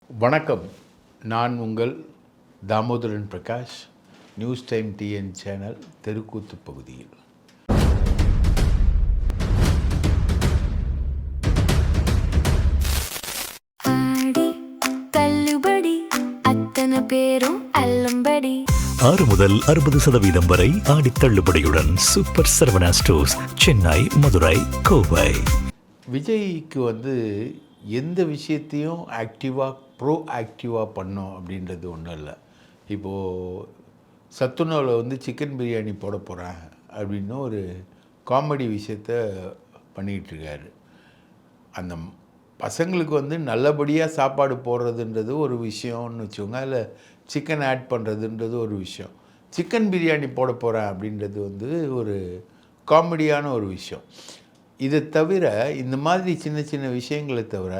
வணக்கம். நான் உங்கள் Damodaran Prakash. News time TN channel தெருக்கூத்து பகுதியில். பேரும் அல்லம்படி 6 முதல் 60% வரை ஆடி தள்ளுபடியுடன் சூப்பர் சரவணா ஸ்டோர்ஸ், சென்னை, மதுரை, கோவை. விஜய்க்கு எந்த விஷயத்தையும் ப்ரோ ஆக்டிவாக பண்ணோம் அப்படின்றது ஒன்றும் இல்லை. இப்போது சத்துணவில் சிக்கன் பிரியாணி போட போகிறேன் அப்படின்னு ஒரு காமெடி விஷயத்த பண்ணிகிட்ருக்காரு. அந்த பசங்களுக்கு நல்லபடியாக சாப்பாடு போடுறதுன்றது ஒரு விஷயம்னு வச்சுக்கோங்க. அதில் சிக்கன் ஆட் பண்ணுறதுன்றது ஒரு விஷயம். சிக்கன் பிரியாணி போட போகிறேன் அப்படின்றது ஒரு காமெடியான ஒரு விஷயம். இதை தவிர இந்த மாதிரி சின்ன சின்ன விஷயங்களை தவிர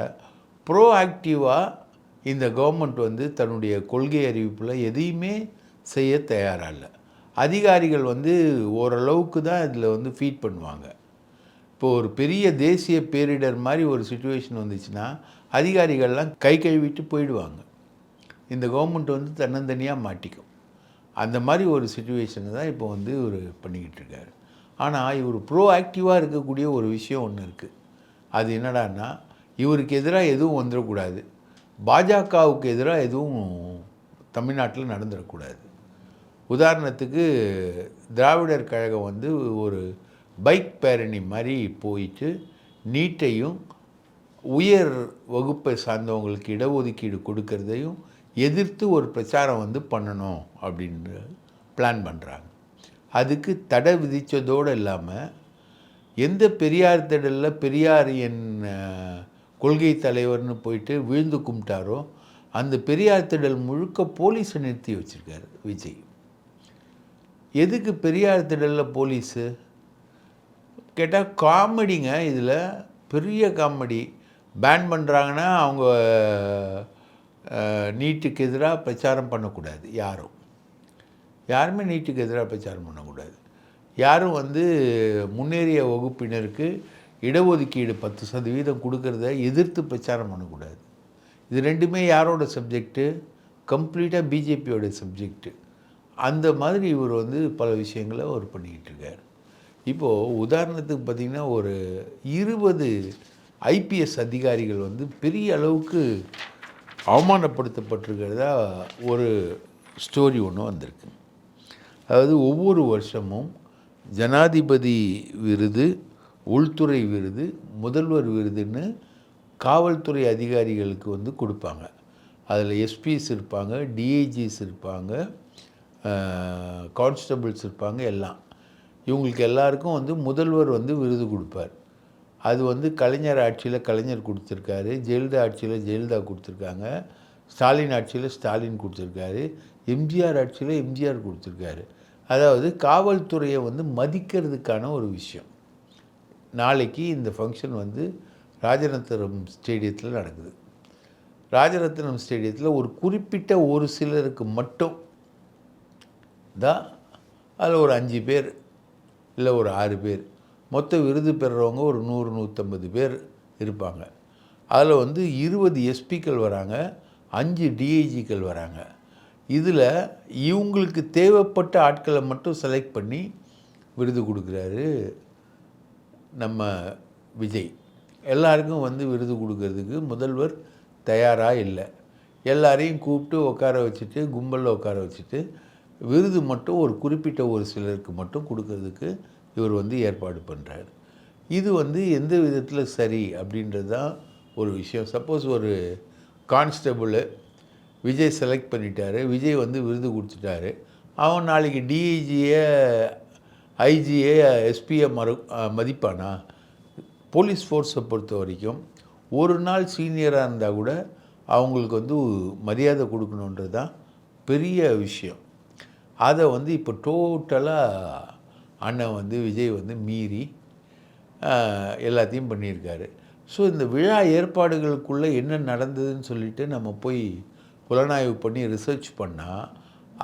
ப்ரோ ஆக்டிவாக இந்த கவர்மெண்ட் தன்னுடைய கொள்கை அறிவிப்பில் எதையுமே செய்ய தயாராக இல்லை. அதிகாரிகள் ஓரளவுக்கு தான் இதில் ஃபீட் பண்ணுவாங்க. இப்போது ஒரு பெரிய தேசிய பேரிடர் மாதிரி ஒரு சுச்சுவேஷன் வந்துச்சுன்னா அதிகாரிகள்லாம் கை கழுவிட்டு போயிடுவாங்க. இந்த கவர்மெண்ட் தன்னந்தனியாக மாட்டிக்கும். அந்த மாதிரி ஒரு சுச்சுவேஷனை தான் இப்போ இவர் பண்ணிக்கிட்டு இருக்காரு. ஆனால் இவர் ப்ரோ ஆக்டிவாக இருக்கக்கூடிய ஒரு விஷயம் ஒன்று இருக்குது. அது என்னடான்னா, இவருக்கு எதிராக எதுவும் வந்துடக்கூடாது, பாஜகவுக்கு எதிராக எதுவும் தமிழ்நாட்டில் நடந்துடக்கூடாது. உதாரணத்துக்கு திராவிடர் கழகம் ஒரு பைக் பேரணி மாதிரி போயிட்டு நீட்டையும் உயர் வகுப்பை சார்ந்தவங்களுக்கு இடஒதுக்கீடு கொடுக்கறதையும் எதிர்த்து ஒரு பிரச்சாரம் பண்ணணும் அப்படின்னு பிளான் பண்ணுறாங்க. அதுக்கு தடை விதித்ததோடு இல்லாமல் எந்த பெரியார் திடலில் பெரியார் என் கொள்கை தலைவர்னு போயிட்டு விழுந்து கும்பிட்டாரோ அந்த பெரியார் திடல் முழுக்க போலீஸை நிறுத்தி வச்சுருக்காரு விஜய். எதுக்கு பெரியார் திடலில் போலீஸு கேட்டால் காமெடிங்க. இதில் பெரிய காமெடி. பேன் பண்ணுறாங்கன்னா அவங்க நீட்டுக்கு எதிராக பிரச்சாரம் பண்ணக்கூடாது. யாருமே நீட்டுக்கு எதிராக பிரச்சாரம் பண்ணக்கூடாது. யாரும் முன்னேறிய வகுப்பினருக்கு இடஒதுக்கீடு 10% கொடுக்கறத எதிர்த்து பிரச்சாரம் பண்ணக்கூடாது. இது ரெண்டுமே யாரோட சப்ஜெக்டு? கம்ப்ளீட்டாக பிஜேபியோட சப்ஜெக்டு. அந்த மாதிரி இவர் பல விஷயங்களை அவர் பண்ணிக்கிட்டு இருக்கார். இப்போது உதாரணத்துக்கு பார்த்திங்கன்னா ஒரு 20 ஐபிஎஸ் அதிகாரிகள் பெரிய அளவுக்கு அவமானப்படுத்தப்பட்டிருக்கிறதா ஒரு ஸ்டோரி ஒன்று வந்திருக்கு. அதாவது ஒவ்வொரு வருஷமும் ஜனாதிபதி விருது, உள்துறை விருது, முதல்வர் விருதுன்னு காவல்துறை அதிகாரிகளுக்கு கொடுப்பாங்க. அதில் எஸ்பிஸ் இருப்பாங்க, டிஐஜிஸ் இருப்பாங்க, கான்ஸ்டபிள்ஸ் இருப்பாங்க. எல்லாம் இவங்களுக்கு எல்லாருக்கும் முதல்வர் விருது கொடுப்பார். அது கலைஞர் ஆட்சியில் கலைஞர் கொடுத்துருக்காரு, ஜெயலலிதா ஆட்சியில் ஜெயலலிதா கொடுத்துருக்காங்க, ஸ்டாலின் ஆட்சியில் ஸ்டாலின் கொடுத்துருக்காரு, எம்ஜிஆர் ஆட்சியில் எம்ஜிஆர் கொடுத்துருக்காரு. அதாவது காவல்துறையை மதிக்கிறதுக்கான ஒரு விஷயம். நாளைக்கு இந்த ஃபங்க்ஷன் ராஜரத்னம் ஸ்டேடியத்தில் நடக்குது. ராஜரத்னம் ஸ்டேடியத்தில் ஒரு குறிப்பிட்ட ஒரு சிலருக்கு மட்டும் தான், அதில் ஒரு 5 பேர் இல்லை ஒரு 6 பேர், மொத்த விருது பெறுறவங்க ஒரு 100-150 பேர் இருப்பாங்க. அதில் 20 எஸ்பிக்கள் வராங்க, 5 டிஐஜிக்கள் வராங்க. இதில் இவங்களுக்கு தேவைப்பட்ட ஆட்களை மட்டும் செலக்ட் பண்ணி விருது கொடுக்குறாரு நம்ம விஜய். எல்லாருக்கும் விருது கொடுக்கறதுக்கு முதல்வர் தயாராக இல்லை. எல்லாரையும் கூப்பிட்டு உட்கார வச்சுட்டு, கும்பலில் உட்கார வச்சுட்டு, விருது மட்டும் ஒரு குறிப்பிட்ட ஒரு சிலருக்கு மட்டும் கொடுக்கறதுக்கு இவர் ஏற்பாடு பண்ணுறாரு. இது எந்த விதத்தில் சரி அப்படின்றது தான் ஒரு விஷயம். சப்போஸ் ஒரு கான்ஸ்டபிள் விஜய் செலக்ட் பண்ணிட்டாரு, விஜய் விருது கொடுத்துட்டாரு, அவன் நாளைக்கு டிஐஜியை, ஐஜியை, எஸ்பியை மதிப்பானா? போலீஸ் ஃபோர்ஸை பொறுத்த வரைக்கும் ஒரு நாள் சீனியராக இருந்தால் கூட அவங்களுக்கு மரியாதை கொடுக்கணுன்றது தான் பெரிய விஷயம். அதை இப்போ டோட்டலாக அண்ணன் விஜய் மீறி எல்லாத்தையும் பண்ணியிருக்காரு. ஸோ இந்த விழா ஏற்பாடுகளுக்குள்ளே என்ன நடந்ததுன்னு சொல்லிட்டு நம்ம போய் புலனாய்வு பண்ணி ரிசர்ச் பண்ணால்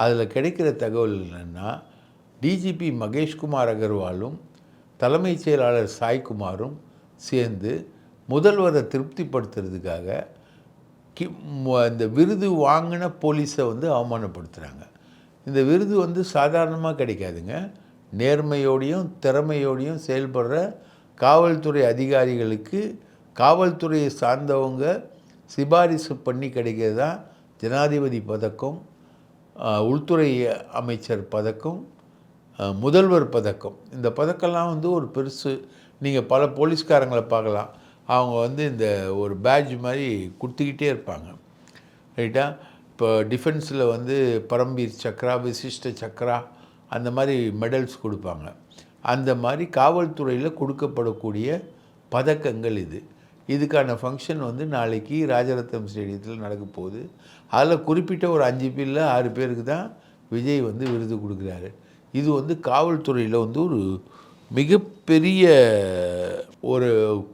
அதில் கிடைக்கிற தகவல் என்னென்னா, டிஜிபி மகேஷ்குமார் அகர்வாலும் தலைமைச் செயலாளர் சாய்குமாரும் சேர்ந்து முதல்வரை திருப்திப்படுத்துறதுக்காக இந்த விருது வாங்கின போலீஸை வந்து அவமானப்படுத்துகிறாங்க. இந்த விருது வந்து சாதாரணமாக கிடைக்காதுங்க. நேர்மையோடையும் திறமையோடையும் செயல்படுற காவல்துறை அதிகாரிகளுக்கு காவல்துறையை சார்ந்தவங்க சிபாரிசு பண்ணி கிடைக்கிறது தான் ஜனாதிபதி பதக்கம், உள்துறை அமைச்சர் பதக்கம், முதல்வர் பதக்கம். இந்த பதக்கம்லாம் வந்து ஒரு பெருசு. நீங்கள் பல போலீஸ்காரங்களை பார்க்கலாம், அவங்க வந்து இந்த ஒரு பேட்ஜ் மாதிரி கொடுத்துக்கிட்டே இருப்பாங்க, ரைட்டா? இப்போ டிஃபென்ஸில் வந்து பரம்வீர் சக்ரா, விசிஷ்ட சக்ரா, அந்த மாதிரி மெடல்ஸ் கொடுப்பாங்க. அந்த மாதிரி காவல்துறையில் கொடுக்கப்படக்கூடிய பதக்கங்கள் இது. இதுக்கான ஃபங்க்ஷன் வந்து நாளைக்கு ராஜரத்னம் ஸ்டேடியத்தில் நடக்க போகுது. அதில் குறிப்பிட்ட ஒரு 5 பேரில் 6 பேருக்கு தான் விஜய் வந்து விருது கொடுக்குறாரு. இது வந்து காவல்துறையில் வந்து ஒரு மிகப்பெரிய ஒரு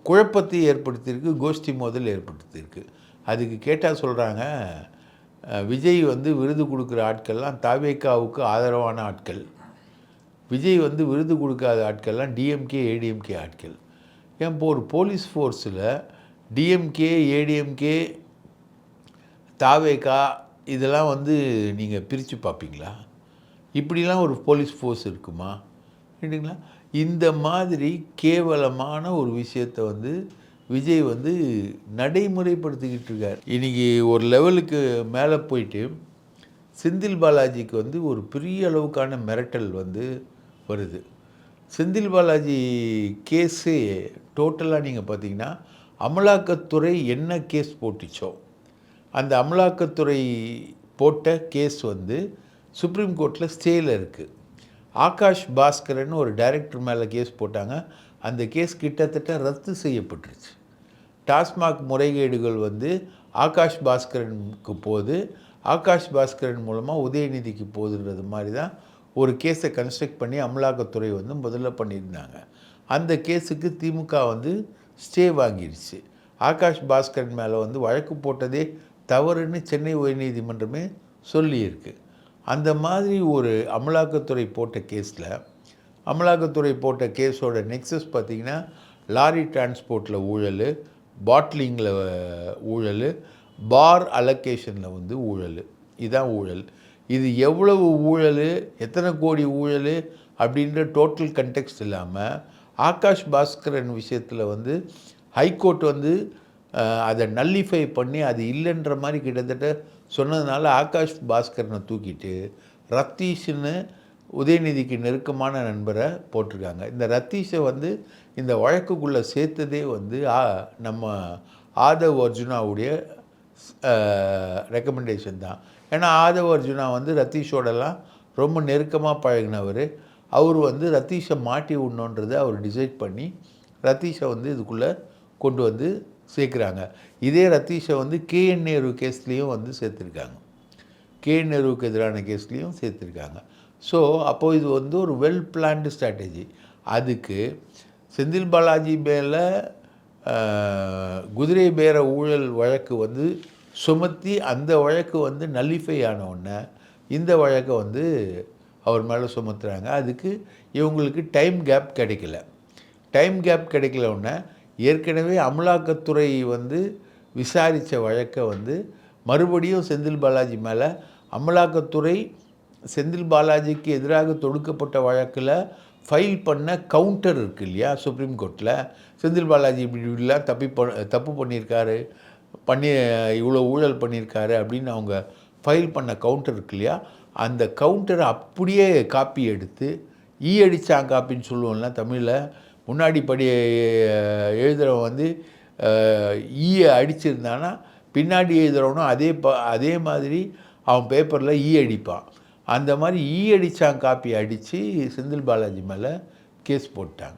குழப்பத்தை ஏற்படுத்தியிருக்கு, கோஷ்டி மோதல் ஏற்படுத்தியிருக்கு. அதுக்கு கேட்டால் சொல்கிறாங்க, விஜய் வந்து விருது கொடுக்குற ஆட்கள்லாம் தாவேகாவுக்கு ஆதரவான ஆட்கள், விஜய் வந்து விருது கொடுக்காத ஆட்கள்லாம் டிஎம்கே ஏடிஎம்கே ஆட்கள். ஏன் இப்போ ஒரு போலீஸ் ஃபோர்ஸில் டிஎம்கே ஏடிஎம்கே தாவேகா இதெல்லாம் வந்து நீங்கள் பிரித்து பார்ப்பீங்களா? இப்படிலாம் ஒரு போலீஸ் ஃபோர்ஸ் இருக்குமா? இல்லைங்களா? இந்த மாதிரி கேவலமான ஒரு விஷயத்தை வந்து விஜய் வந்து நடைமுறைப்படுத்திக்கிட்டு இருக்கார். இன்றைக்கி ஒரு லெவலுக்கு மேலே போயிட்டு செந்தில் பாலாஜிக்கு வந்து ஒரு பெரிய அளவுக்கான மிரட்டல் வந்து வருது. செந்தில் பாலாஜி கேஸே டோட்டலாக நீங்கள் பார்த்தீங்கன்னா, அமலாக்கத்துறை என்ன கேஸ் போட்டுச்சோ அந்த அமலாக்கத்துறை போட்ட கேஸ் வந்து சுப்ரீம் கோர்ட்டில் ஸ்டேயில் இருக்குது. ஆகாஷ் பாஸ்கரன் ஒரு டைரக்டர் மேலே கேஸ் போட்டாங்க. அந்த கேஸ் கிட்டத்தட்ட ரத்து செய்யப்பட்டுருச்சு. டாஸ்மாக் முறைகேடுகள் வந்து ஆகாஷ் பாஸ்கரனுக்கு போகுது, ஆகாஷ் பாஸ்கரன் மூலமாக உதயநிதிக்கு போகுதுன்றது மாதிரி தான் ஒரு கேஸை கன்ஸ்ட்ரக்ட் பண்ணி அமலாக்கத்துறை வந்து முதல்ல பண்ணியிருந்தாங்க. அந்த கேஸுக்கு திமுக வந்து ஸ்டே வாங்கிடுச்சு. ஆகாஷ் பாஸ்கரன் மேலே வந்து வழக்கு போட்டதே தவறுன்னு சென்னை உயர்நீதிமன்றமே சொல்லியிருக்கு. அந்த மாதிரி ஒரு அமலாக்கத்துறை போட்ட கேஸில், அமலாக்கத்துறை போட்ட கேஸோட நெக்ஸஸ் பார்த்திங்கன்னா, லாரி டிரான்ஸ்போர்ட்டில் ஊழல், பாட்லிங்கில் ஊழல், பார் அலோகேஷனில் வந்து ஊழல். இதுதான் ஊழல். இது எவ்வளவு ஊழல், எத்தனை கோடி ஊழல் அப்படின்ற டோட்டல் கண்டெக்ஸ்ட் இல்லாமல் ஆகாஷ் பாஸ்கரன் விஷயத்தில் வந்து ஹைகோர்ட் வந்து அதை நல்லிஃபை பண்ணி அது இல்லைன்ற மாதிரி கிட்டத்தட்ட சொன்னதுனால ஆகாஷ் பாஸ்கரனை தூக்கிட்டு ரத்தீஷ்னு உதயநிதிக்கு நெருக்கமான நண்பரை போட்டிருக்காங்க. இந்த ரத்தீஷை வந்து இந்த வழக்குக்குள்ளே சேர்த்ததே வந்து நம்ம ஆதவ் அர்ஜுனாவுடைய ரெக்கமெண்டேஷன் தான். ஏன்னா ஆதவ் அர்ஜுனா வந்து ரத்தீஷோடலாம் ரொம்ப நெருக்கமாக பழகினவர். அவர் வந்து ரத்தீஷை மாட்டி விடணுன்றதை அவர் டிசைட் பண்ணி ரத்தீஷை வந்து இதுக்குள்ளே கொண்டு வந்து சேர்க்குறாங்க. இதே ரத்தீஷை வந்து கேஎன் நேரு கேஸ்லேயும் வந்து சேர்த்துருக்காங்க, கேஎன் நேருவுக்கு எதிரான கேஸ்லேயும் சேர்த்துருக்காங்க. ஸோ அப்போது இது வந்து ஒரு வெல் பிளான்டு ஸ்ட்ராட்டஜி. அதுக்கு செந்தில் பாலாஜி மேலே குதிரை பேர ஊழல் வழக்கு வந்து சுமத்தி அந்த வழக்கு வந்து நல்லிஃபை ஆனவுடனே இந்த வழக்கை வந்து அவர் மேலே சுமத்துறாங்க. அதுக்கு இவங்களுக்கு டைம் கேப் கிடைக்கல. டைம் கேப் கிடைக்கலவுடனே ஏற்கனவே அமலாக்கத்துறை வந்து விசாரித்த வழக்கை வந்து மறுபடியும் செந்தில் பாலாஜி மேலே அமலாக்கத்துறை செந்தில் பாலாஜிக்கு எதிராக தொடுக்கப்பட்ட வழக்கில் ஃபைல் பண்ண கவுண்டர் இருக்குது இல்லையா சுப்ரீம் கோர்ட்டில், செந்தில் பாலாஜி இப்படிலாம் தப்பு பண்ணியிருக்காரு, இவ்வளோ ஊழல் பண்ணியிருக்காரு அப்படின்னு அவங்க ஃபைல் பண்ண கவுண்டர் இருக்கு இல்லையா, அந்த கவுண்டரை அப்படியே காப்பி எடுத்து அடித்தான் காப்பின்னு சொல்லுவோம்ல தமிழில். முன்னாடி எழுதுகிறவன் வந்து அடிச்சிருந்தானா பின்னாடி எழுதுகிறவனும் அதே மாதிரி அவன் பேப்பரில் அடிப்பான். அந்த மாதிரி அடித்தான் காப்பி அடித்து செந்தில் பாலாஜி மேலே கேஸ் போட்டாங்க.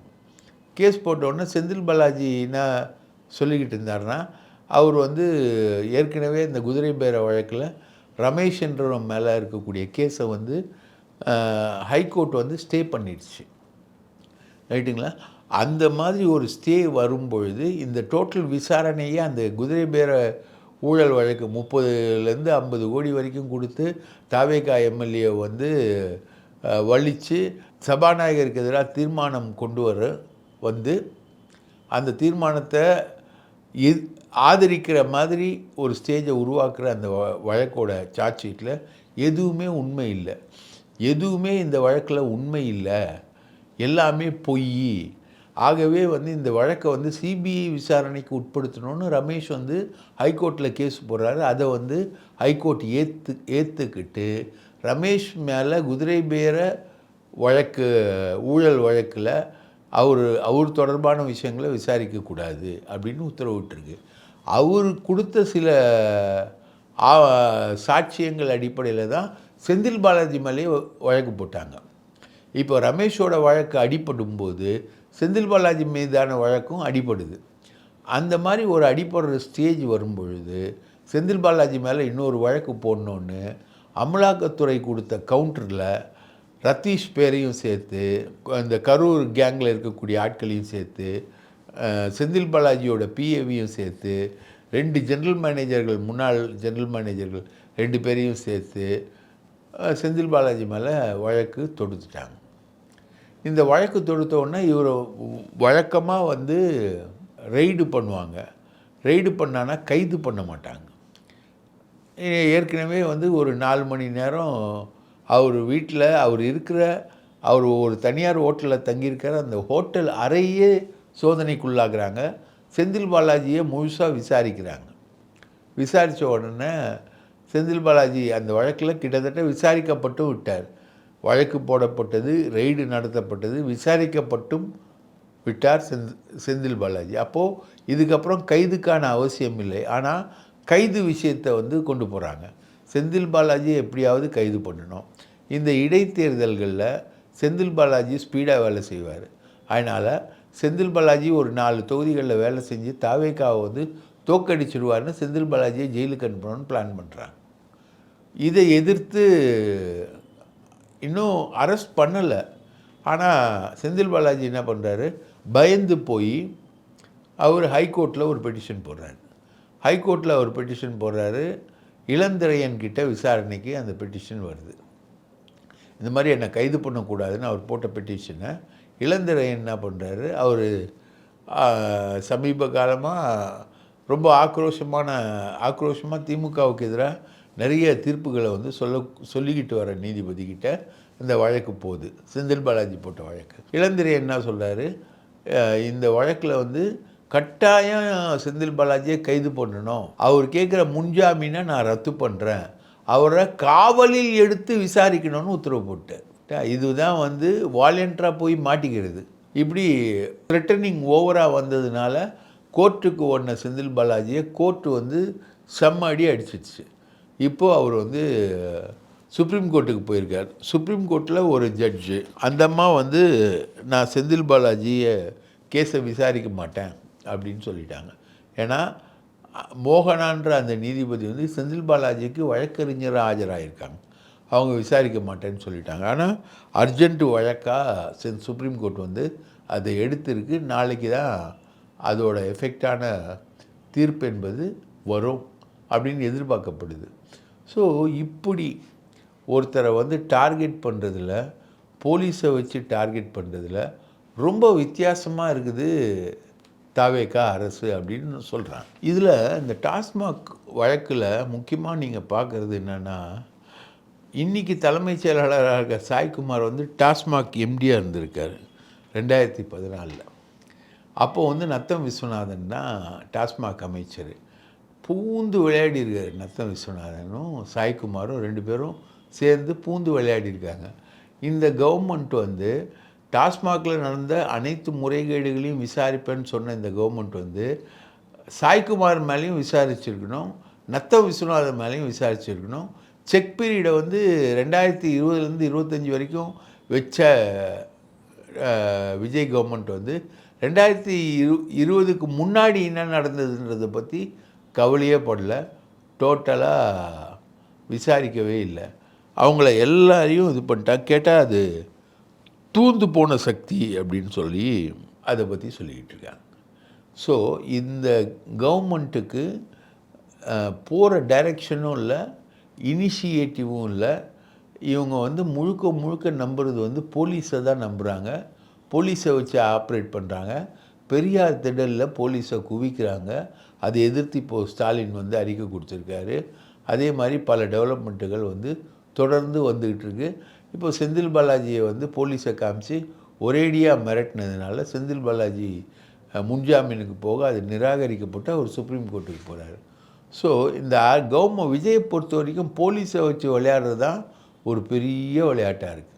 கேஸ் போட்டோடனே செந்தில் பாலாஜி என்ன சொல்லிக்கிட்டு இருந்தார்னா, அவர் வந்து ஏற்கனவே இந்த குதிரை பேர வழக்கில் ரமேஷ் என்றவன் மேலே இருக்கக்கூடிய கேஸை வந்து ஹைகோர்ட் வந்து ஸ்டே பண்ணிடுச்சு, ரைட்டுங்களா? அந்த மாதிரி ஒரு ஸ்டே வரும்பொழுது இந்த டோட்டல் விசாரணையே அந்த குதிரை பேர ஊழல் வழக்கு 30லேருந்து 50 கோடி வரைக்கும் கொடுத்து தாவேகா எம்எல்ஏ வந்து வலித்து சபாநாயகருக்கு எதிராக தீர்மானம் கொண்டு வந்து அந்த தீர்மானத்தை ஆதரிக்கிற மாதிரி ஒரு ஸ்டேஜை உருவாக்குற அந்த வழக்கோட சார்ஜ் ஷீட்டில் எதுவுமே உண்மை இல்லை. எதுவுமே இந்த வழக்கில் உண்மை இல்லை, எல்லாமே பொய். ஆகவே வந்து இந்த வழக்கை வந்து சிபிஐ விசாரணைக்கு உட்படுத்தணும்னு ரமேஷ் வந்து ஹைகோர்ட்டில் கேஸ் போடுறாரு. அதை வந்து ஹைகோர்ட் ஏற்றுக்கிட்டு ரமேஷ் மேலே குதிரை பேர வழக்கு, ஊழல் வழக்கில் அவர் தொடர்பான விஷயங்களை விசாரிக்கக்கூடாது அப்படின்னு உத்தரவிட்டிருக்கு. அவர் கொடுத்த சில சாட்சியங்கள் அடிப்படையில் தான் செந்தில் பாலாஜி மேலேயே வழக்கு போட்டாங்க. இப்போ ரமேஷோட வழக்கு அடிபடும்போது செந்தில் பாலாஜி மீதான வழக்கும் அடிபடுது. அந்த மாதிரி ஒரு அடிபடுற ஸ்டேஜ் வரும்பொழுது செந்தில் பாலாஜி மேலே இன்னொரு வழக்கு போடணுன்னு அமலாக்கத்துறை கொடுத்த கவுண்டரில் ரத்தீஷ் பேரையும் சேர்த்து, அந்த கரூர் கேங்கில் இருக்கக்கூடிய ஆட்களையும் சேர்த்து, செந்தில் பாலாஜியோட பிஏவியும் சேர்த்து, 2 ஜென்ரல் மேனேஜர்கள், முன்னாள் ஜென்ரல் மேனேஜர்கள் 2 பேரையும் சேர்த்து செந்தில் பாலாஜி மேலே வழக்கு தொடுத்துட்டாங்க. இந்த வழக்கு தொடுத்த உடனே இவர் வழக்கமாக வந்து ரெய்டு பண்ணுவாங்க. ரெய்டு பண்ணான்னா கைது பண்ண மாட்டாங்க. ஏற்கனவே வந்து ஒரு 4 மணி நேரம் அவர் வீட்டில் அவர் ஒரு தனியார் ஹோட்டலில் தங்கியிருக்கிற அந்த ஹோட்டல் அறையே சோதனைக்குள்ளாகிறாங்க. செந்தில் பாலாஜியை முழுசாக விசாரிக்கிறாங்க. விசாரித்த உடனே செந்தில் பாலாஜி அந்த வழக்கில் கிட்டத்தட்ட விசாரிக்கப்பட்டும் விட்டார். வழக்கு போடப்பட்டது, ரெய்டு நடத்தப்பட்டது, விசாரிக்கப்பட்டும் விட்டார் செந்தில் பாலாஜி. அப்போது இதுக்கப்புறம் கைதுக்கான அவசியம் இல்லை. ஆனால் கைது விஷயத்தை வந்து கொண்டு போகிறாங்க. செந்தில் பாலாஜி எப்படியாவது கைது பண்ணணும். இந்த இடைத்தேர்தல்களில் செந்தில் பாலாஜி ஸ்பீடாக வேலை செய்வார். அதனால் செந்தில் பாலாஜி ஒரு 4 தொகுதிகளில் வேலை செஞ்சு தாவேக்காவை வந்து தோக்கடிச்சிடுவார்னு செந்தில் பாலாஜியை ஜெயிலுக்கு அனுப்பணும்னு பிளான் பண்ணுறாங்க. இதை எதிர்த்து இன்னும் அரெஸ்ட் பண்ணலை. ஆனால் செந்தில் பாலாஜி என்ன பண்ணுறாரு, பயந்து போய் அவர் ஹைகோர்ட்டில் ஒரு பெட்டிஷன் போடுறாரு. ஹைகோர்ட்டில் அவர் பெட்டிஷன் போடுறாரு. இளந்திரையன்கிட்ட விசாரணைக்கு அந்த பெட்டிஷன் வருது. இந்த மாதிரி என்னை கைது பண்ணக்கூடாதுன்னு அவர் போட்ட பெட்டிஷனை இளந்திரையன் என்ன பண்ணுறாரு, அவர் சமீப காலமாக ரொம்ப ஆக்ரோஷமாக திமுகவுக்கு எதிராக நிறைய தீர்ப்புகளை வந்து சொல்லிக்கிட்டு வர நீதிபதிக்கிட்ட இந்த வழக்கு போகுது. செந்தில் பாலாஜி போட்ட வழக்கு. இளந்திரையன் என்ன சொல்கிறாரு, இந்த வழக்கில் வந்து கட்டாயம் செந்தில் பாலாஜியை கைது பண்ணணும், அவர் கேட்குற முன்ஜாமீனை நான் ரத்து பண்ணுறேன், அவரை காவலில் எடுத்து விசாரிக்கணும்னு உத்தரவு போட்டார். இதுதான் வந்து வாலண்டியராக போய் மாட்டிக்கிறது. இப்படி த்ரெட்டனிங் ஓவராக வந்ததுனால கோர்ட்டுக்கு ஓடின செந்தில் பாலாஜியை கோர்ட்டு வந்து செம்ம அடி அடிச்சிடுச்சு. இப்போது அவர் வந்து சுப்ரீம் கோர்ட்டுக்கு போயிருக்கார். சுப்ரீம் கோர்ட்டில் ஒரு ஜட்ஜு அந்த அம்மா வந்து நான் செந்தில் பாலாஜியை கேஸை விசாரிக்க மாட்டேன் அப்படின்னு சொல்லிட்டாங்க. ஏன்னா மோகனான்ற அந்த நீதிபதி வந்து செந்தில் பாலாஜிக்கு வழக்கறிஞராக ஆஜராகிருக்காங்க. அவங்க விசாரிக்க மாட்டேன்னு சொல்லிட்டாங்க. ஆனால் அர்ஜென்ட்டு வழக்காக சுப்ரீம் கோர்ட் வந்து அதை எடுத்திருக்கு. நாளைக்கு தான் அதோட எஃபெக்டான தீர்ப்பு என்பது வரும் அப்படின்னு எதிர்பார்க்கப்படுது. ஸோ இப்படி ஒருத்தரை வந்து டார்கெட் பண்ணுறதுல, போலீஸை வச்சு டார்கெட் பண்ணுறதுல ரொம்ப வித்தியாசமாக இருக்குது தாவேகா அரசு அப்படின்னு சொல்கிறாங்க. இதில் இந்த டாஸ்மாக் வழக்கில் முக்கியமாக நீங்கள் பார்க்குறது என்னென்னா, இன்றைக்கி தலைமைச் செயலாளராக சாய்குமார் வந்து டாஸ்மாக் எம்டியாக இருந்திருக்கார் 2014. அப்போது வந்து நத்தம் விஸ்வநாதன் தான் டாஸ்மாக் அமைச்சர். பூந்து விளையாடிருக்கார் நத்தம் விஸ்வநாதனும் சாய்குமாரும் 2 பேரும் சேர்ந்து பூந்து விளையாடிருக்காங்க. இந்த கவர்மெண்ட் வந்து டாஸ்மாகில் நடந்த அனைத்து முறைகேடுகளையும் விசாரிப்பேன்னு சொன்ன இந்த கவர்மெண்ட் வந்து சாய்குமார் மேலேயும் விசாரிச்சிருக்கணும், நத்தம் விஸ்வநாதன் மேலேயும் விசாரிச்சிருக்கணும். செக் பீரியடை வந்து 2020 25 வரைக்கும் வச்ச விஜய் கவர்மெண்ட் வந்து 2020க்கு முன்னாடி என்ன நடந்ததுன்றதை பற்றி கவலையே படல, டோட்டலாக விசாரிக்கவே இல்லை. அவங்கள எல்லாரையும் இது பண்ணிட்டாங்க. கேட்டால் அது தூந்து போன சக்தி அப்படின்னு சொல்லி அதை பற்றி சொல்லிக்கிட்டு இருக்காங்க. ஸோ இந்த கவர்மெண்ட்டுக்கு போகிற டைரெக்ஷனும் இல்லை, இனிஷியேட்டிவும் இல்லை. இவங்க வந்து முழுக்க நம்புறது வந்து போலீஸை தான் நம்புகிறாங்க. போலீஸை வச்சு ஆப்ரேட் பண்ணுறாங்க. பெரியார் திடலில் போலீஸை குவிக்கிறாங்க. அதை எதிர்த்து இப்போது ஸ்டாலின் வந்து அறிக்கை கொடுத்துருக்காரு. அதே மாதிரி பல டெவலப்மெண்ட்டுகள் வந்து தொடர்ந்து வந்துக்கிட்டு இருக்கு. இப்போ செந்தில் பாலாஜியை வந்து போலீஸை காமிச்சு ஒரேடியாக மிரட்டினதுனால செந்தில் பாலாஜி முன்ஜாமீனுக்கு போக அது நிராகரிக்கப்பட்டு அவர் சுப்ரீம் கோர்ட்டுக்கு போகிறாரு. ஸோ இந்த விஜயை பொறுத்த வரைக்கும் போலீஸை வச்சு விளையாடுறது தான் ஒரு பெரிய விளையாட்டாக இருக்குது.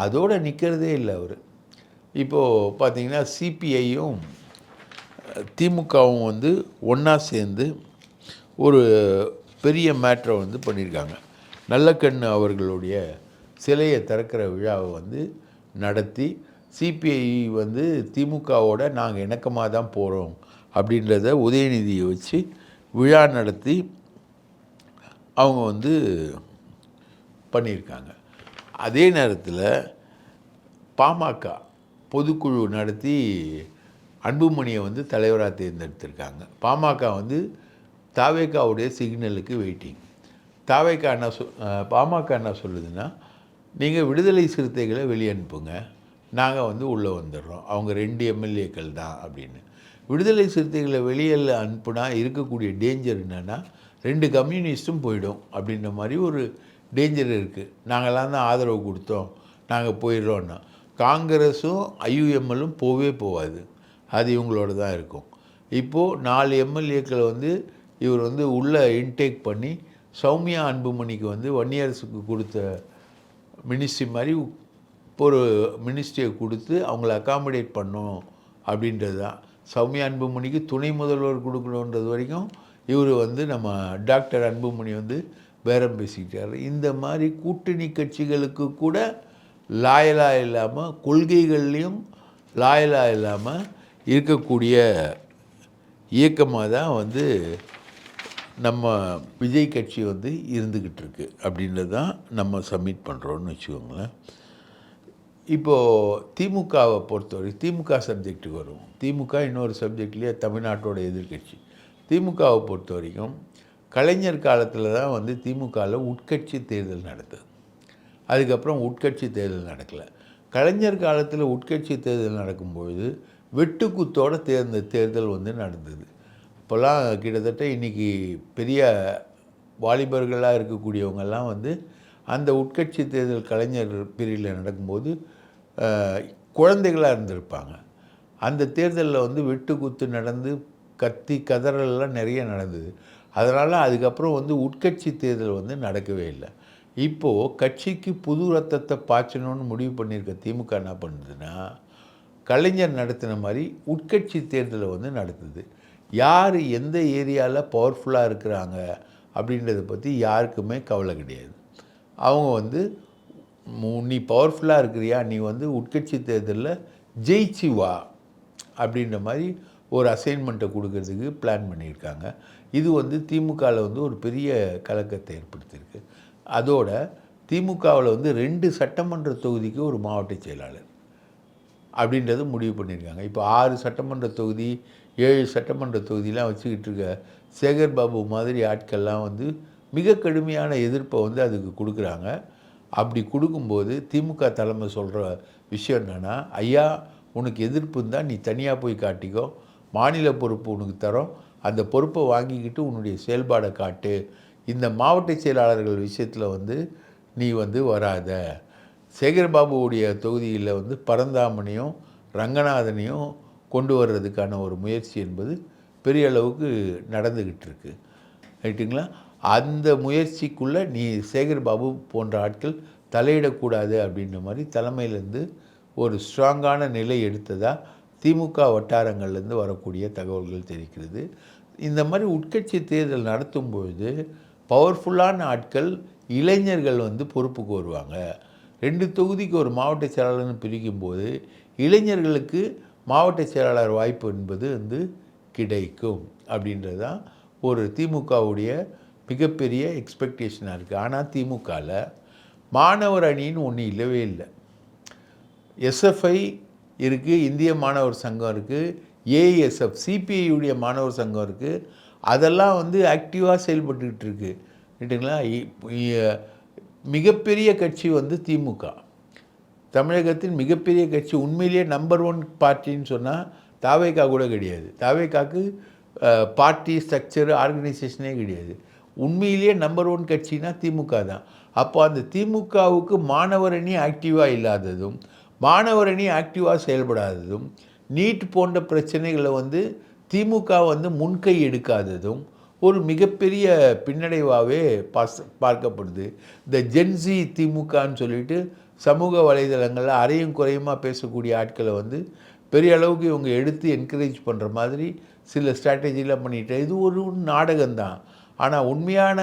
அதோடு நிற்கிறதே இல்லை அவர். இப்போது பார்த்தீங்கன்னா சிபிஐயும் திமுகவும் வந்து ஒன்றா சேர்ந்து ஒரு பெரிய மேட்ரை வந்து பண்ணியிருக்காங்க. நல்லக்கண்ணு அவர்களுடைய சிலையை திறக்கிற விழாவை வந்து நடத்தி சிபிஐ வந்து திமுகவோட நாங்கள் இணக்கமாக தான் போகிறோம் அப்படின்றத உதயநிதியை வச்சு விழா நடத்தி அவங்க வந்து பண்ணியிருக்காங்க. அதே நேரத்தில் பாமக பொதுக்குழு நடத்தி அன்புமணியை வந்து தலைவராக தேர்ந்தெடுத்திருக்காங்க. பாமக வந்து தாவேகாவுடைய சிக்னலுக்கு வெயிட்டிங். பாமக என்ன சொல்லுதுன்னா, நீங்கள் விடுதலை சிறுத்தைகளை வெளியே அனுப்புங்க, நாங்கள் வந்து உள்ளே வந்துடுறோம், அவங்க 2 எம்எல்ஏக்கள் தான் அப்படின்னு. விடுதலை சிறுத்தைகளை வெளியே அனுப்புனா இருக்கக்கூடிய டேஞ்சர் என்னென்னா 2 கம்யூனிஸ்ட்டும் போயிடும் அப்படின்ற மாதிரி ஒரு டேஞ்சர் இருக்குது. நாங்கள்லாம் தான் ஆதரவு கொடுத்தோம், நாங்கள் போயிடுறோன்னா. காங்கிரஸும் ஐயுஎம்எல்லும் போகாது, அது இவங்களோட தான் இருக்கும். இப்போது 4 எம்எல்ஏக்களை வந்து இவர் வந்து உள்ளே இன்டேக் பண்ணி சௌமியா அன்புமணிக்கு வந்து வன்னியரசுக்கு கொடுத்த மினிஸ்ட்ரி மாதிரி ஒரு மினிஸ்ட்ரியை கொடுத்து அவங்கள அகாமடேட் பண்ணோம் அப்படின்றது தான். சௌமியா அன்புமணிக்கு துணை முதல்வர் கொடுக்கணுன்றது வரைக்கும் இவர் வந்து நம்ம டாக்டர் அன்புமணி வந்து பேரம் பேசிக்கிட்டார். இந்த மாதிரி கூட்டணி கட்சிகளுக்கு கூட லாயலாக இல்லாமல், கொள்கைகள்லேயும் லாயலாக இல்லாமல் இருக்கக்கூடிய இயக்கமாக தான் வந்து நம்ம விஜய் கட்சி வந்து இருந்துக்கிட்டு இருக்கு அப்படின்றது தான் நம்ம சப்மிட் பண்ணுறோன்னு வச்சுக்கோங்களேன். இப்போது திமுகவை பொறுத்தவரை திமுக சப்ஜெக்ட்டுக்கு வரும். திமுக இன்னொரு சப்ஜெக்ட்லேயே தமிழ்நாட்டோட எதிர்கட்சி. திமுகவை பொறுத்த வரைக்கும் கலைஞர் காலத்தில் தான் வந்து திமுகவில் உட்கட்சி தேர்தல் நடந்தது. அதுக்கப்புறம் உட்கட்சி தேர்தல் நடக்கலை. கலைஞர் காலத்தில் உட்கட்சி தேர்தல் நடக்கும்பொழுது வெட்டுக்குத்தோட தேர்தல் வந்து நடந்தது. இப்போல்லாம் கிட்டத்தட்ட இன்றைக்கி பெரிய வாலிபர்களாக இருக்கக்கூடியவங்கெல்லாம் வந்து அந்த உட்கட்சி தேர்தல் கலைஞர் பீரியடில் நடக்கும்போது குழந்தைகளாக இருந்திருப்பாங்க. அந்த தேர்தலில் வந்து வெட்டுக்குத்து நடந்து கத்தி கதறலாம் நிறைய நடந்தது. அதனால் அதுக்கப்புறம் வந்து உட்கட்சி தேர்தல் வந்து நடக்கவே இல்லை. இப்போது கட்சிக்கு புது ரத்தத்தை பாய்ச்சணும்னு முடிவு பண்ணியிருக்க திமுக என்ன பண்ணுதுன்னா, கலைஞர் நடத்தின மாதிரி உட்கட்சி தேர்தலை வந்து நடத்துது. யார் எந்த ஏரியாவில் பவர்ஃபுல்லாக இருக்கிறாங்க அப்படின்றத பற்றி யாருக்குமே கவலை கிடையாது. அவங்க வந்து நீ பவர்ஃபுல்லாக இருக்கிறியா, நீ வந்து உட்கட்சி தேர்தலில் ஜெயிச்சு வா அப்படின்ற மாதிரி ஒரு அசைன்மெண்ட்டை கொடுக்கறதுக்கு பிளான் பண்ணியிருக்காங்க. இது வந்து திமுகவில் வந்து ஒரு பெரிய கலக்கத்தை ஏற்படுத்தியிருக்கு. அதோட திமுகவில் வந்து 2 சட்டமன்ற தொகுதிக்கு ஒரு மாவட்ட செயலாளர் அப்படின்றது முடிவு பண்ணியிருக்காங்க. இப்போ 6 சட்டமன்ற தொகுதி 7 சட்டமன்ற தொகுதியெலாம் வச்சுக்கிட்டு இருக்க சேகர் பாபு மாதிரி ஆட்கள்லாம் வந்து மிக கடுமையான எதிர்ப்பை வந்து அதுக்கு கொடுக்குறாங்க. அப்படி கொடுக்கும்போது திமுக தலைமை சொல்கிற விஷயம் என்னென்னா, ஐயா உனக்கு எதிர்ப்பு இருந்தால் நீ தனியாக போய் காட்டிக்கோ, மாநில பொறுப்பு உனக்கு தரோம், அந்த பொறுப்பை வாங்கிக்கிட்டு உன்னுடைய செயல்பாடை காட்டு, இந்த மாவட்ட செயலாளர்கள் விஷயத்தில் வந்து நீ வந்து வராத. சேகர்பாபுவுடைய தொகுதியில் வந்து பரந்தாமனையும் ரங்கநாதனையும் கொண்டு வர்றதுக்கான ஒரு முயற்சி என்பது பெரிய அளவுக்கு நடந்துக்கிட்டு இருக்கு, ரைட்டுங்களா? அந்த முயற்சிக்குள்ளே நீ சேகர்பாபு போன்ற ஆட்கள் தலையிடக்கூடாது அப்படின்ற மாதிரி தலைமையிலேருந்து ஒரு ஸ்ட்ராங்கான நிலை எடுத்ததாக திமுக வட்டாரங்கள்லேருந்து வரக்கூடிய தகவல்கள் தெரிவிக்கிறது. இந்த மாதிரி உட்கட்சி தேர்தல் நடத்தும் பொழுது பவர்ஃபுல்லான ஆட்கள் இளைஞர்கள் வந்து பொறுப்புக்கு வருவாங்க. 2 தொகுதிக்கு ஒரு மாவட்ட செயலாளர்னு பிரிக்கும்போது இளைஞர்களுக்கு மாவட்ட செயலாளர் வாய்ப்பு என்பது வந்து கிடைக்கும் அப்படின்றது தான் ஒரு திமுகவுடைய மிகப்பெரிய எக்ஸ்பெக்டேஷனாக இருக்குது. ஆனால் திமுகவில் மாணவர் அணின்னு ஒன்று இல்லவே இல்லை. எஸ்எஃப்ஐ இருக்குது, இந்திய மாணவர் சங்கம் இருக்குது, ஏஎஸ்எஃப் சிபிஐயுடைய மாணவர் சங்கம் இருக்குது. அதெல்லாம் வந்து ஆக்டிவாக செயல்பட்டுக்கிட்டு இருக்குது, ரைட்டுங்களா? மிகப்பெரிய கட்சி வந்து திமுக, தமிழகத்தின் மிகப்பெரிய கட்சி. உண்மையிலேயே நம்பர் 1 பார்ட்டின்னு சொன்னால் தாவேகா கூட கிடையாது. தாவேகாவுக்கு பார்ட்டி ஸ்ட்ரக்சர் ஆர்கனைசேஷனே கிடையாது. உண்மையிலேயே நம்பர் 1 கட்சினா திமுக தான். அப்போ அந்த திமுகவுக்கு மாணவர் அணி ஆக்டிவாக இல்லாததும், மாணவர் அணி ஆக்டிவாக செயல்படாததும், நீட் போன்ற பிரச்சனைகளை வந்து திமுக வந்து முன்கை எடுக்காததும் ஒரு மிகப்பெரிய பின்னடைவாகவே பார்க்கப்படுது. இந்த ஜென்சி திமுகன்னு சொல்லிட்டு சமூக வலைதளங்களில் அரையும் குறையுமா பேசக்கூடிய ஆட்களை வந்து பெரிய அளவுக்கு இவங்க எடுத்து என்கரேஜ் பண்ணுற மாதிரி சில ஸ்ட்ராட்டஜிலாம் பண்ணிட்டு இது ஒரு நாடகம்தான். ஆனால் உண்மையான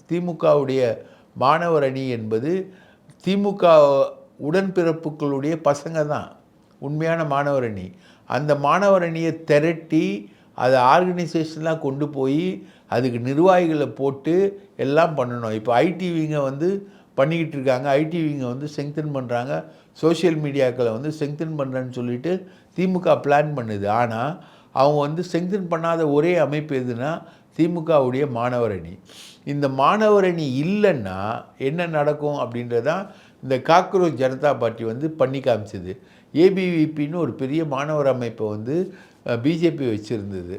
திமுகவுடைய மாணவர் அணி என்பது திமுக உடன்பிறப்புகளுடைய பசங்க தான் உண்மையான மாணவர் அணி. அந்த மாணவர் அணியை திரட்டி அதை ஆர்கனைசேஷன்லாம் கொண்டு போய் அதுக்கு நிர்வாகிகளை போட்டு எல்லாம் பண்ணணும். இப்போ ஐடிவிங்க வந்து பண்ணிக்கிட்டு இருக்காங்க. ஐடிவிங்க வந்து ஸ்ட்ரெங்தன் பண்ணுறாங்க. சோஷியல் மீடியாக்களை வந்து ஸ்ட்ரெங்தன் பண்ணுறேன்னு சொல்லிட்டு திமுக பிளான் பண்ணுது. ஆனால் அவங்க வந்து ஸ்ட்ரெங்தன் பண்ணாத ஒரே அமைப்பு எதுனா திமுகவுடைய மாணவர் அணி. இந்த மாணவர் அணி இல்லைன்னா என்ன நடக்கும் அப்படின்றதான் இந்த காக்ரோச் ஜனதா பார்ட்டி வந்து பண்ணி காமிச்சது. ஏபிவிபின்னு ஒரு பெரிய மாணவர் அமைப்பை வந்து பிஜேபி வச்சுருந்தது.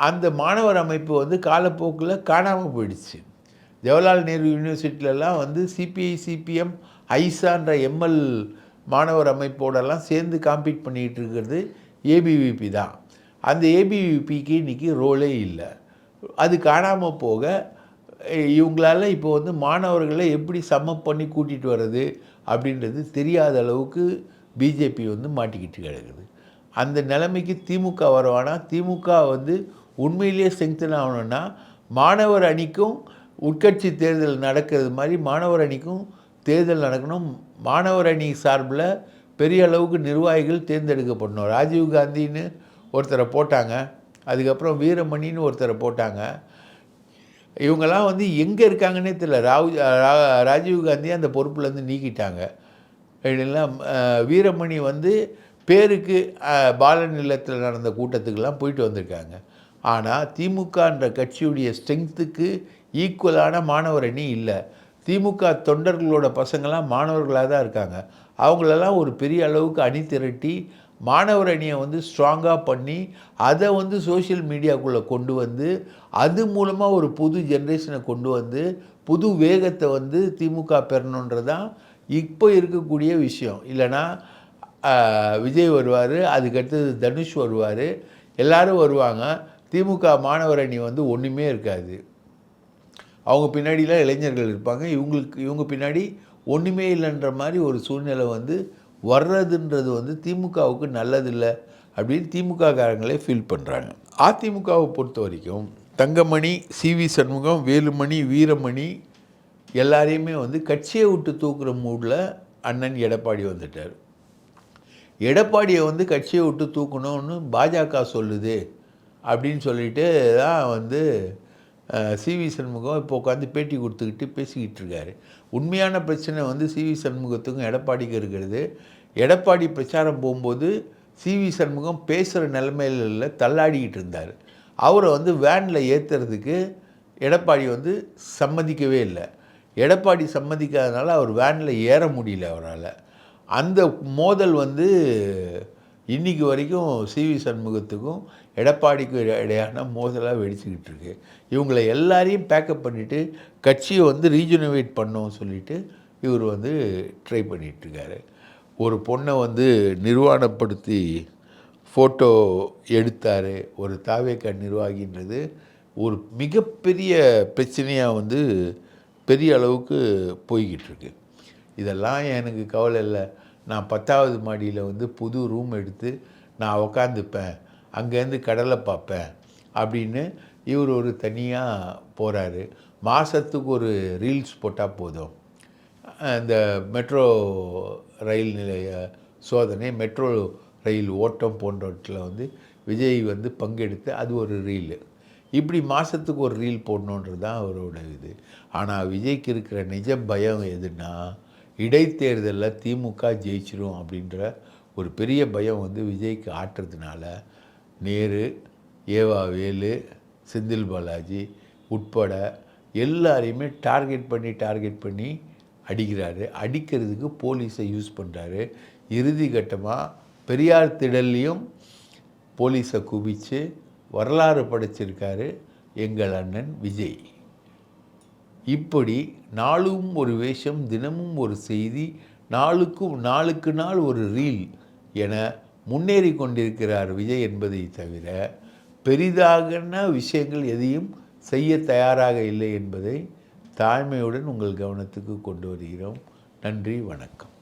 அந்த மாணவர் அமைப்பு வந்து காலப்போக்கில் காணாமல் போயிடுச்சு. ஜவஹர்லால் நேரு யூனிவர்சிட்டிலலாம் வந்து சிபிஐ சிபிஎம் ஐசான்ற எம்எல் மாணவர் அமைப்போடெல்லாம் சேர்ந்து காம்பீட் பண்ணிகிட்டு இருக்கிறது ஏபிவிபி தான். அந்த ஏபிவிபிக்கு இன்றைக்கி ரோலே இல்லை. அது காணாமல் போக இவங்களால் இப்போ வந்து மாணவர்களை எப்படி சம்மப் பண்ணி கூட்டிகிட்டு வர்றது அப்படின்றது தெரியாத அளவுக்கு பிஜேபி வந்து மாட்டிக்கிட்டு கிடக்குது. அந்த நிலைமைக்கு திமுக வருவானா? திமுக வந்து உண்மையிலேயே ஸ்ட்ரெங்தன் ஆகணும்னா மாணவர் அணிக்கும் உட்கட்சி தேர்தல் நடக்கிறது மாதிரி மாணவர் அணிக்கும் தேர்தல் நடக்கணும். மாணவர் அணி சார்பில் பெரிய அளவுக்கு நிர்வாகிகள் தேர்ந்தெடுக்கப்படணும். ராஜீவ்காந்தின்னு ஒருத்தரை போட்டாங்க, அதுக்கப்புறம் வீரமணின்னு ஒருத்தரை போட்டாங்க. இவங்கெல்லாம் வந்து எங்கே இருக்காங்கன்னே தெரியல. ராஜீவ்காந்தி அந்த பொறுப்புலேருந்து நீக்கிட்டாங்க. இல்லைன்னா வீரமணி வந்து பேருக்கு பாலன் இல்லத்தில் நடந்த கூட்டத்துக்கெல்லாம் போயிட்டு வந்திருக்காங்க. ஆனால் திமுகன்ற கட்சியுடைய ஸ்ட்ரெங்த்துக்கு ஈக்குவலான மாணவர் அணி இல்லை. திமுக தொண்டர்களோட பசங்களாம் மாணவர்களாக தான் இருக்காங்க. அவங்களெல்லாம் ஒரு பெரிய அளவுக்கு அணி திரட்டி மாணவர் அணியை வந்து ஸ்ட்ராங்காக பண்ணி அதை வந்து சோஷியல் மீடியாக்குள்ளே கொண்டு வந்து அது மூலமாக ஒரு புது ஜென்ரேஷனை கொண்டு வந்து புது வேகத்தை வந்து திமுக பெறணுன்றது தான் இப்போ இருக்கக்கூடிய விஷயம். இல்லைனா விஜய் வருவார், அதுக்கடுத்தது தனுஷ் வருவார், எல்லோரும் வருவாங்க. திமுக மாணவர் அணி வந்து ஒன்றுமே இருக்காது. அவங்க பின்னாடிலாம் இளைஞர்கள் இருப்பாங்க. இவங்க பின்னாடி ஒன்றுமே இல்லைன்ற மாதிரி ஒரு சூழ்நிலை வந்து வர்றதுன்றது வந்து திமுகவுக்கு நல்லதில்லை அப்படின்னு திமுககாரங்களே ஃபீல் பண்ணுறாங்க. அதிமுகவை பொறுத்த வரைக்கும் தங்கமணி, சிவி சண்முகம், வேலுமணி, வீரமணி எல்லாரையுமே வந்து கட்சியை விட்டு தூக்குற மூடில் அண்ணன் எடப்பாடி வந்துட்டார். எடப்பாடியை வந்து கட்சியை விட்டு தூக்கணும்னு பாஜக சொல்லுது அப்படின்னு சொல்லிட்டு தான் வந்து சிவி சண்முகம் இப்போ உட்காந்து பேட்டி கொடுத்துக்கிட்டு பேசிக்கிட்டு இருக்காரு. உண்மையான பிரச்சனை வந்து சிவி சண்முகத்துக்கும் எடப்பாடிக்கு இருக்கிறது. எடப்பாடி பிரச்சாரம் போகும்போது சிவி சண்முகம் பேசுகிற நிலைமையில தள்ளாடிக்கிட்டு இருந்தார். அவரை வந்து வேனில் ஏற்றுறதுக்கு எடப்பாடி வந்து சம்மதிக்கவே இல்லை. எடப்பாடி சம்மதிக்காதனால அவர் வேனில் ஏற முடியல அவரால். அந்த மோதல் வந்து இன்றைக்கி வரைக்கும் சிவி சண்முகத்துக்கும் எடப்பாடிக்கும் இடையான மோதலாக வெடிச்சுக்கிட்டு இருக்கு. இவங்களை எல்லாரையும் பேக்கப் பண்ணிவிட்டு கட்சியை வந்து ரீஜுனவேட் பண்ணோன்னு சொல்லிவிட்டு இவர் வந்து ட்ரை பண்ணிகிட்ருக்காரு. ஒரு பொண்ணை வந்து நிர்வாணப்படுத்தி ஃபோட்டோ எடுத்தார் ஒரு தாவேக நிர்வாகின்றது ஒரு மிகப்பெரிய பிரச்சனையாக வந்து பெரிய அளவுக்கு போய்கிட்டு இருக்கு. இதெல்லாம் எனக்கு கவலை இல்லை. நான் 10வது மாடியில் வந்து புது ரூம் எடுத்து நான் உக்காந்துப்பேன், அங்கேருந்து கடலை பார்ப்பேன் அப்படின்னு இவர் ஒரு தனியாக போகிறாரு. மாதத்துக்கு ஒரு ரீல்ஸ் போட்டால் போதும். இந்த மெட்ரோ ரயில் நிலைய சோதனை, மெட்ரோ ரயில் ஓட்டம் போன்றவற்றில் வந்து விஜய் வந்து பங்கெடுத்து அது ஒரு ரீலு. இப்படி மாதத்துக்கு ஒரு ரீல் போடணுன்றது தான் அவரோட இது. ஆனால் விஜய்க்கு இருக்கிற நிஜ பயம் எதுனா இடைத்தேர்தலில் திமுக ஜெயிச்சிரும் அப்படின்ற ஒரு பெரிய பயம் வந்து விஜய்க்கு ஆட்டுறதுனால நேரு, ஏவா வேலு, செந்தில் பாலாஜி உட்பட எல்லாரையுமே டார்கெட் பண்ணி அடிக்கிறாரு. அடிக்கிறதுக்கு போலீஸை யூஸ் பண்ணுறாரு. இறுதி கட்டமாக பெரியார் திடல்லையும் போலீஸை குவித்து வரலாறு படைச்சிருக்காரு எங்கள் அண்ணன் விஜய். இப்படி நாளும் ஒரு வேஷம், தினமும் ஒரு செய்தி, நாளுக்கு நாள் ஒரு ரீல் என முன்னேறி கொண்டிருக்கிறார் விஜய் என்பதை தவிர பெரிதாகன விஷயங்கள் எதையும் செய்ய தயாராக இல்லை என்பதை தாழ்மையுடன் உங்கள் கவனத்துக்கு கொண்டு வருகிறோம். நன்றி, வணக்கம்.